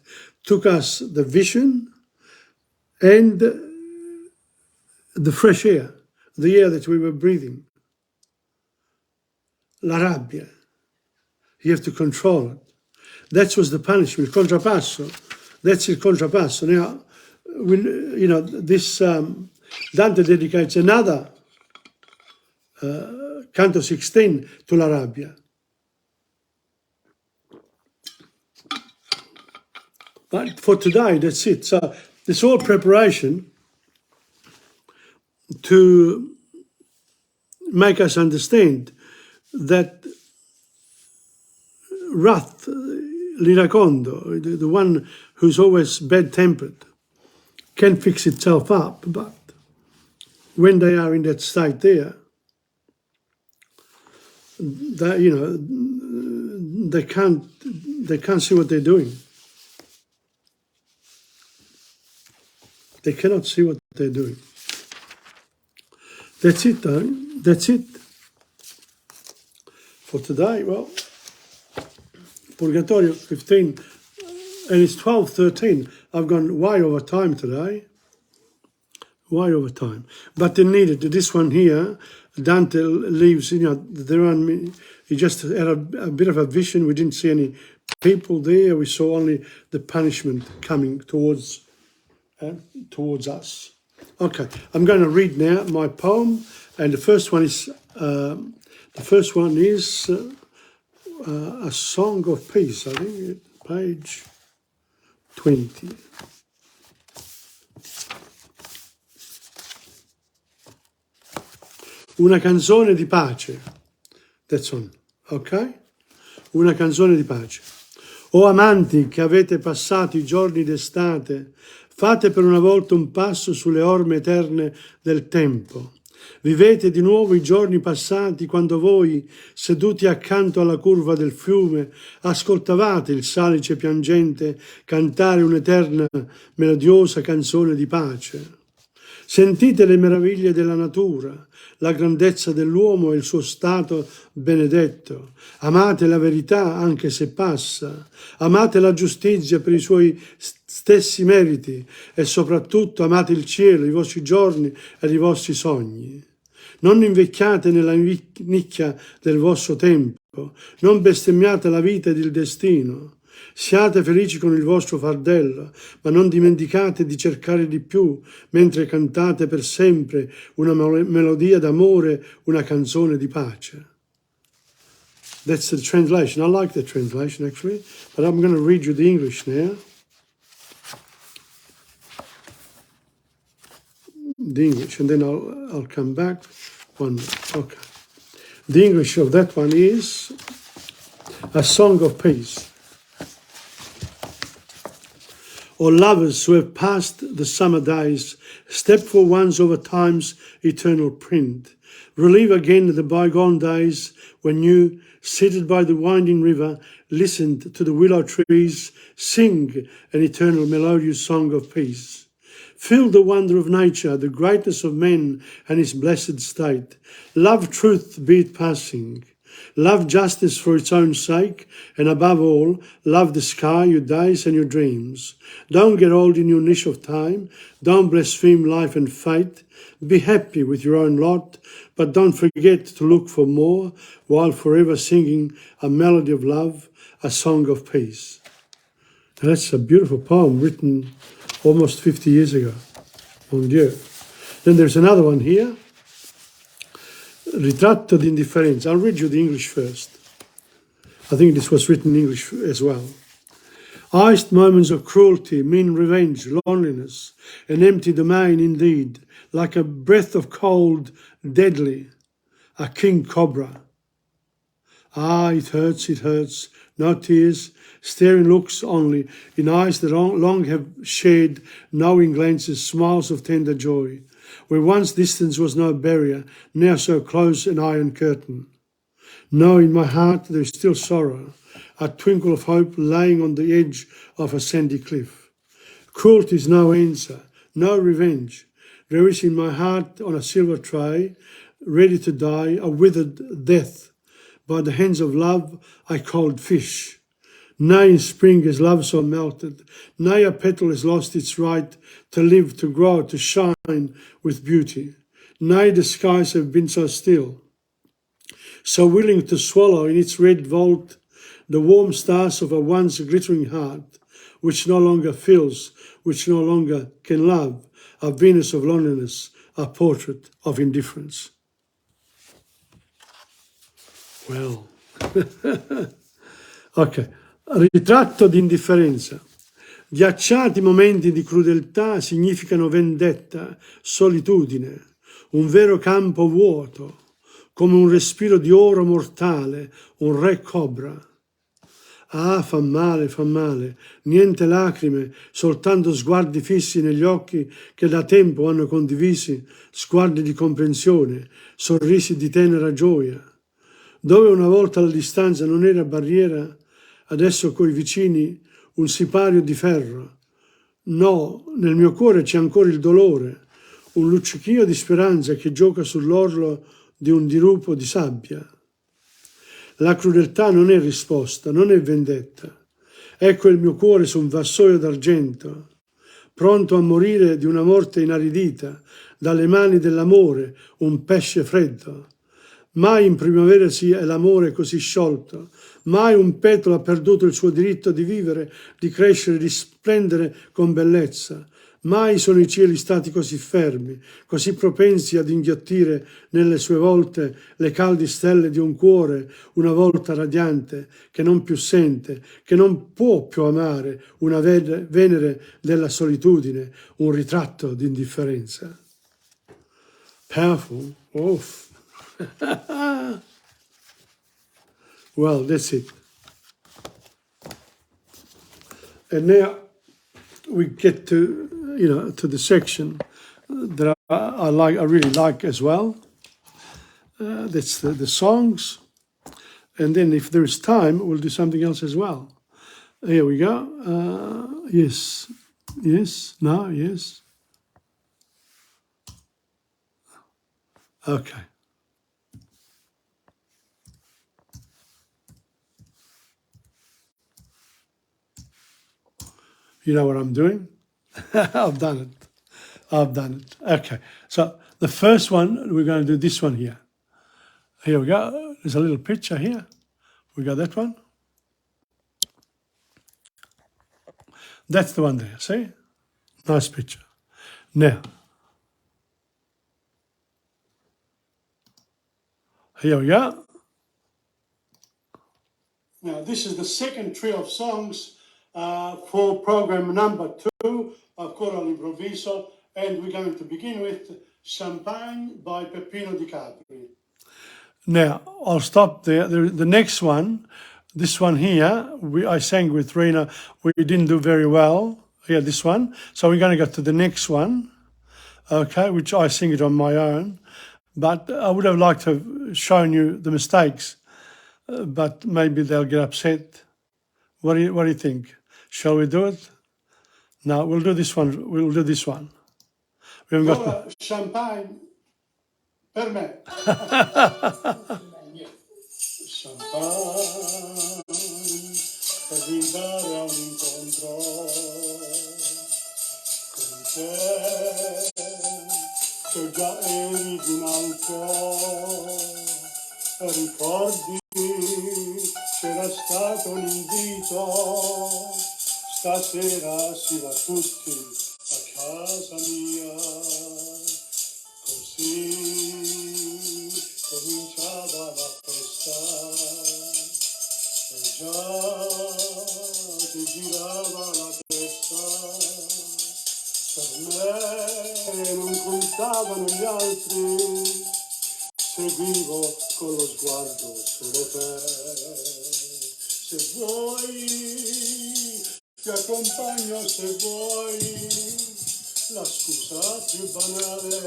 took us the vision and the fresh air, the air that we were breathing. La rabbia. You have to control it. That was the punishment. Il contrappasso. That's il contrappasso. Now, this Dante dedicates another Canto 16 to la rabbia. But for today, that's it. So it's all preparation to make us understand that wrath, l'iracondo, the one who's always bad-tempered, can fix itself up, but when they are in that state there, they can't see what they're doing. They cannot see what they're doing. That's it, though. That's it for today. Well, Purgatorio 15, and it's 12:13. I've gone way over time today. Way over time. But they needed this one here. Dante leaves, he just had a bit of a vision. We didn't see any people there. We saw only the punishment coming towards us. Okay, I'm going to read now my poem, and the first one is A Song of Peace. I think page 20. Una canzone di pace. That's all. Ok? Una canzone di pace. O amanti che avete passato i giorni d'estate, fate per una volta un passo sulle orme eterne del tempo. Vivete di nuovo i giorni passati quando voi, seduti accanto alla curva del fiume, ascoltavate il salice piangente cantare un'eterna melodiosa canzone di pace. Sentite le meraviglie della natura, la grandezza dell'uomo e il suo stato benedetto. Amate la verità anche se passa. Amate la giustizia per i suoi stessi meriti e soprattutto amate il cielo, i vostri giorni e i vostri sogni. Non invecchiate nella nicchia del vostro tempo, non bestemmiate la vita ed il destino. Siate felici con il vostro fardello, ma non dimenticate di cercare di più, mentre cantate per sempre una melodia d'amore, una canzone di pace. That's the translation. I like the translation actually, but I'm going to read you the English now. The English, and then I'll come back. Okay. The English of that one is A Song of Peace. O lovers who have passed the summer days, step for once over time's eternal print. Relive again the bygone days when you, seated by the winding river, listened to the willow trees sing an eternal melodious song of peace. Feel the wonder of nature, the greatness of man and his blessed state. Love truth, be it passing. Love justice for its own sake, and above all, love the sky, your days and your dreams. Don't get old in your niche of time. Don't blaspheme life and fate. Be happy with your own lot, but don't forget to look for more, while forever singing a melody of love, a song of peace. And that's a beautiful poem written almost 50 years ago. Mon Dieu. Then there's another one here. Ritratto di indifferenza. I'll read you the English first. I think this was written in English as well. Iced moments of cruelty, mean revenge, loneliness, an empty domain indeed, like a breath of cold, deadly, a king cobra. Ah, it hurts, no tears, staring looks only, in eyes that long have shared knowing glances, smiles of tender joy. Where once distance was no barrier, now so close an iron curtain. No, in my heart there is still sorrow, a twinkle of hope laying on the edge of a sandy cliff. Cruelty is no answer, no revenge. There is in my heart on a silver tray, ready to die, a withered death. By the hands of love, a cold fish. Nay, in spring is love so melted, nay, a petal has lost its right to live, to grow, to shine with beauty. Nay, the skies have been so still, so willing to swallow in its red vault the warm stars of a once glittering heart, which no longer feels, which no longer can love, a Venus of loneliness, a portrait of indifference. Well, ok. Ritratto di indifferenza. Ghiacciati momenti di crudeltà significano vendetta, solitudine, un vero campo vuoto, come un respiro di oro mortale, un re cobra. Ah, fa male, niente lacrime, soltanto sguardi fissi negli occhi che da tempo hanno condivisi, sguardi di comprensione, sorrisi di tenera gioia. Dove una volta la distanza non era barriera, adesso coi vicini un sipario di ferro. No, nel mio cuore c'è ancora il dolore, un luccichio di speranza che gioca sull'orlo di un dirupo di sabbia. La crudeltà non è risposta, non è vendetta. Ecco il mio cuore su un vassoio d'argento, pronto a morire di una morte inaridita, dalle mani dell'amore, un pesce freddo. Mai in primavera è l'amore così sciolto, mai un petalo ha perduto il suo diritto di vivere, di crescere, di splendere con bellezza, Mai sono i cieli stati così fermi, così propensi ad inghiottire nelle sue volte le calde stelle di un cuore, una volta radiante, che non più sente, che non può più amare, una Venere della solitudine, un ritratto di indifferenza. Powerful. Oof. Well, that's it. And now we get to, to the section that I really like as well. That's the songs. And then if there is time, we'll do something else as well. Here we go. Yes, no, yes. Okay. You know what I'm doing? I've done it. Okay, so the first one, we're going to do this one here. Here we go. There's a little picture here. We got that one. That's the one there, see? Nice picture. Now, here we go. Now, this is the second trio of songs for program number 2 of Choral Improviso, and we're going to begin with Champagne by Peppino Di Capri. Now, I'll stop there. The next one, this one here, I sang with Rena. We didn't do very well. Yeah, this one. So we're going to go to the next one, okay, which I sing it on my own. But I would have liked to have shown you the mistakes, but maybe they'll get upset. What do you think? Shall we do it? No, we'll do this one. We'll do this one. We haven't got champagne per me. Champagne per brindare a un incontro con te, che già eri di un altro. Ricordi, c'era stato un invito, stasera si va tutti a casa mia, così cominciava la festa, e già ti girava la testa, per me non contavano gli altri, seguivo con lo sguardo solo te. Se vuoi, ti accompagno se vuoi, la scusa più banale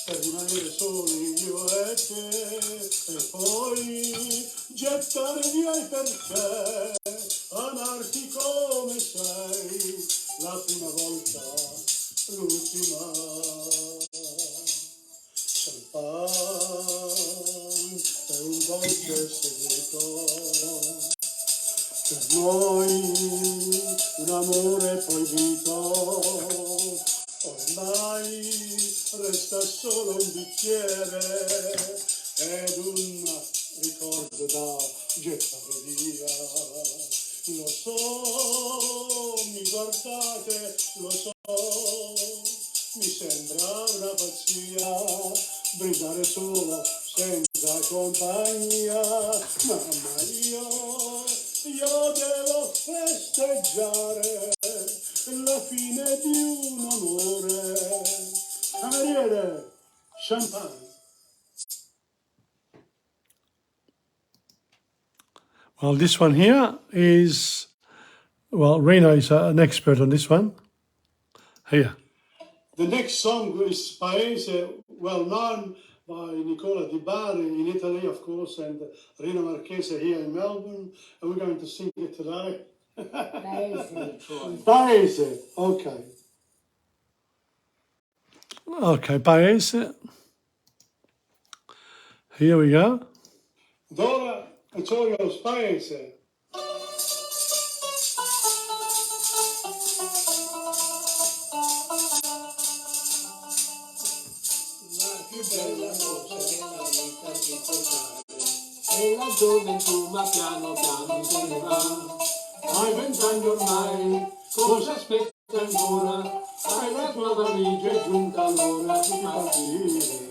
per rimanere soli io e te, e poi gettare via i perché, amarti come sei, la prima volta, l'ultima. Champagne è un dolce segreto, per noi un amore proibito, ormai resta solo un bicchiere ed un ricordo da gettare via. Lo so, mi guardate, lo so, mi sembra una pazzia, brindare solo senza compagnia, mamma io devo festeggiare la fine di un amore. Cameriere, champagne. Well, this one here is, well, Rena is an expert on this one. Here. The next song is Paese, well known by Nicola Di Bari in Italy, of course, and Rina Marchese here in Melbourne, and we're going to sing it today. Paese. Paese, okay. Okay, Paese. Here we go. D'ora è solo Paese. Bella cosa che la vita ti portare, e la gioventù ma piano piano se ne va. Hai 20 anni ormai, cosa aspetti ancora, hai la tua valigia è giunta l'ora di partire.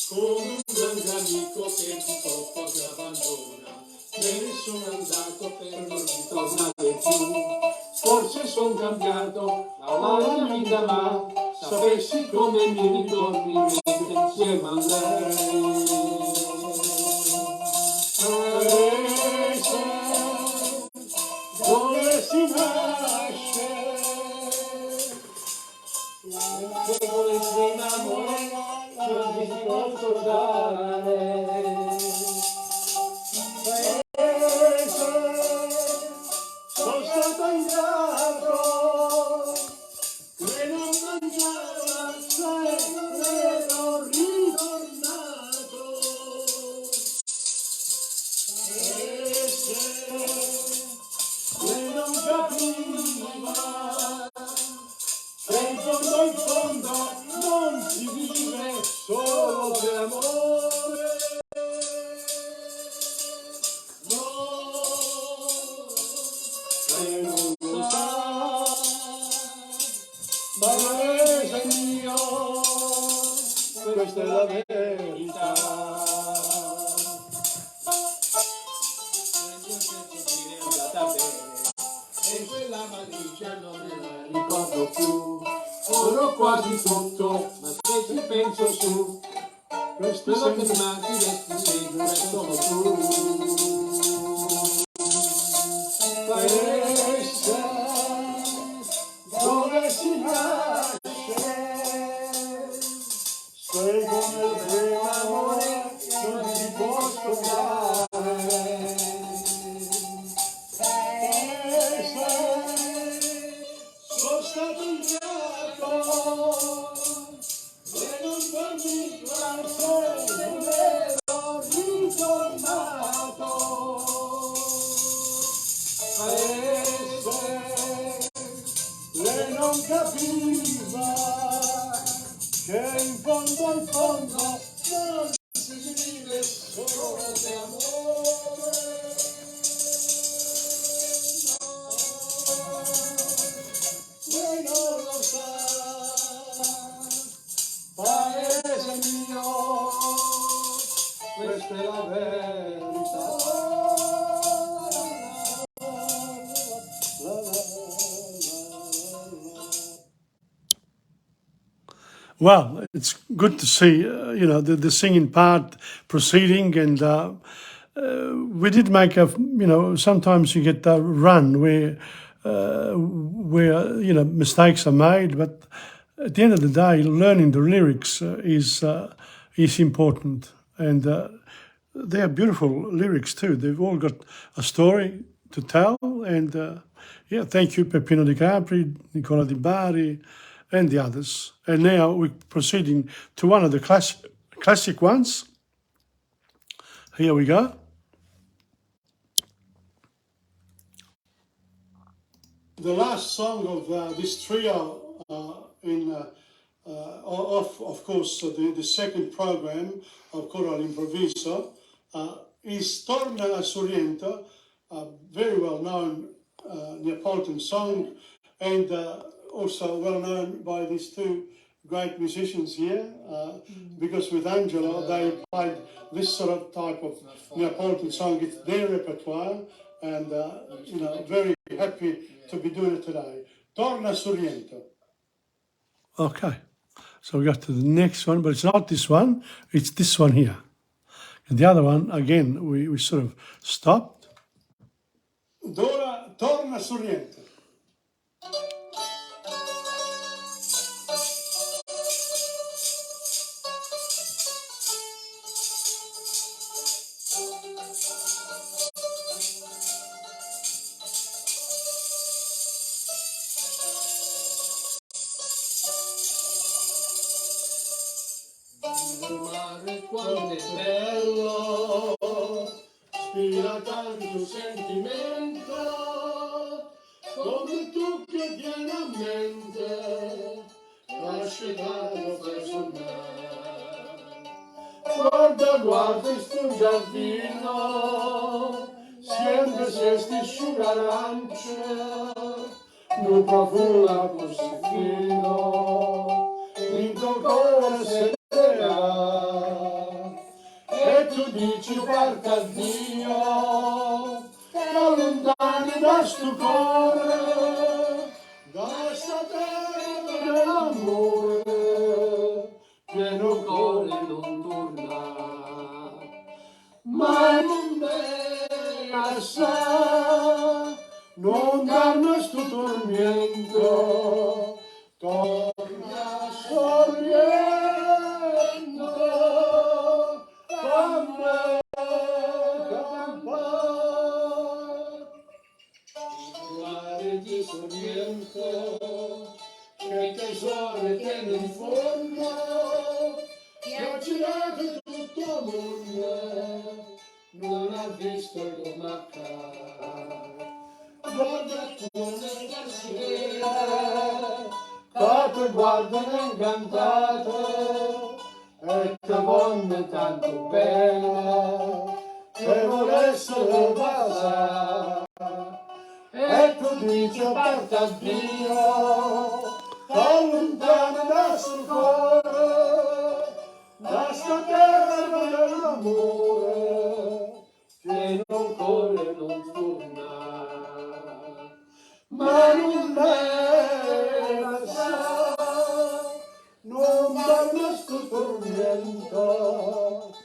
Come un grande amico che purtroppo ti abbandona, me ne sono andato per non ritornare più. Forse son cambiato, ma la vita ma sapessi come mi ritorni insieme a lei. Paese dove si nasce, dove il primo amore non ti posso dare. Paese, sono stato ingrato, che non mangiava sempre non ritornato. Paese, che non capiva, che in fondo non si vive solo per amore. E non lo sa, Paese mio, questa è la verità. È andata bene, e quella valigia non me la ricordo più. Ora ho quasi tutto, ma se ci penso su, quello che mi manchi resti sempre solo tu. Paese dove si nasce, sei come il primo amore, non ti posso dare. Paese, sono stato ingrato, e non dormi quando non ero ritornato. Paese, lei non capiva che in fondo non si vive solo di amore. No, lei non lo sa, Paese mio, questa è la verità. Well, it's good to see, the singing part proceeding, and we did make sometimes you get a run where mistakes are made, but at the end of the day, learning the lyrics is important, and they are beautiful lyrics too. They've all got a story to tell, and thank you, Peppino Di Capri, Nicola Di Bari, and the others. And now we're proceeding to one of the classic ones. Here we go. The last song of this trio of course, the second program of Coral Improviso is Torna a Sorrento, a very well-known Neapolitan song, and also well-known by these two great musicians here, because with Angelo they played this sort of type of Neapolitan song. It's their repertoire, and very happy to be doing it today. Torna a Sorrento. Okay, so we got to the next one, but it's not this one, it's this one here. And the other one, again, we sort of stopped. Torna a Sorrento. Il mare quando è bello, ispira tanto sentimento, come tu che tieni a mente, lasciato per suonare. Guarda, guarda in sto giardino, sempre se sti asciugarance, lui profuma così fino, il tuo cuore se ne va, e tu dici guarda Dio, che lontani da sto cuore, da sta terra dell'amore, pieno cuore non torna, ma non me lascia, non darmi sto tormento, torna sorriendo, con me campar, mare di sorriento, che tesoro tiene in fondo, che ha girato tutto il mondo, non ha visto il mancare. Guarda tu nella sera, che ti guardano incantato, e ti vogliono tanto bene, che volessero passare. E tu dici parta Dio, che lontano da sul cuore, da sta terra dell'amore, che non corre non torna, ma non me la sa, non darmi sto tormento,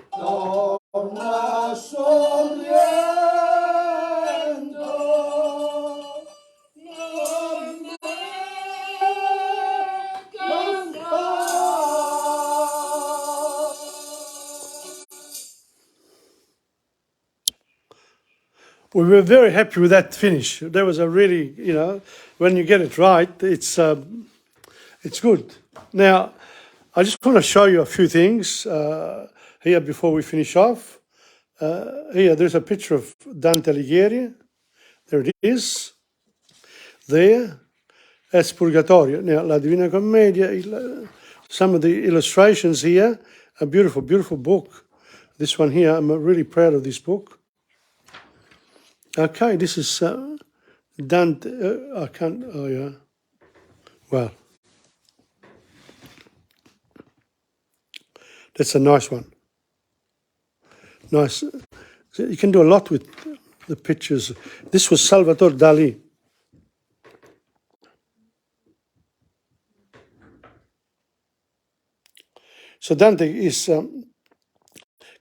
torna sorriendo. We were very happy with that finish. That was a really, when you get it right, it's good. Now, I just want to show you a few things here before we finish off. Here, there's a picture of Dante Alighieri. There it is. There. That's Purgatorio. Now, La Divina Commedia, some of the illustrations here, a beautiful, beautiful book. This one here, I'm really proud of this book. Okay, this is Dante. I can't, oh yeah. Well, that's a nice one. Nice. You can do a lot with the pictures. This was Salvatore Dali. So Dante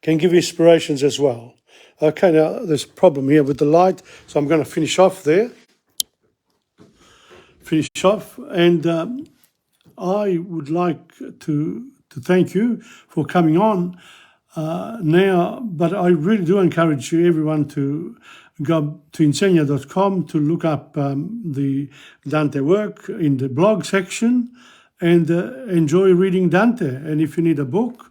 can give inspirations as well. Okay, now there's a problem here with the light, so I'm going to finish off there. And I would like to thank you for coming on now, but I really do encourage you, everyone, to go to insegna.com to look up the Dante work in the blog section and enjoy reading Dante. And if you need a book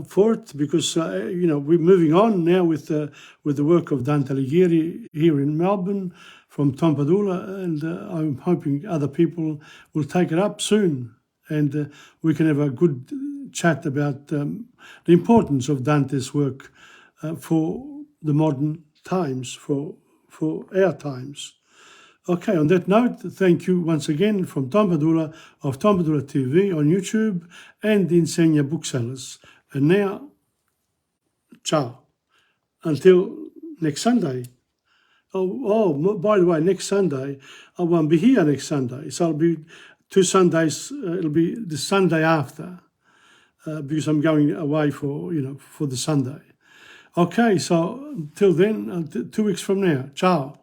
for it, because we're moving on now with the work of Dante Alighieri here in Melbourne from TomPadula, and I'm hoping other people will take it up soon, and we can have a good chat about the importance of Dante's work for the modern times, for our times. Okay, on that note, thank you once again from Tom Padula of TomPadulaTV on YouTube and the Insegna Booksellers. And now, ciao. Until next Sunday. By the way, next Sunday, I won't be here next Sunday. So I'll be 2 Sundays, it'll be the Sunday after, because I'm going away for the Sunday. Okay, so till then, 2 weeks from now, ciao.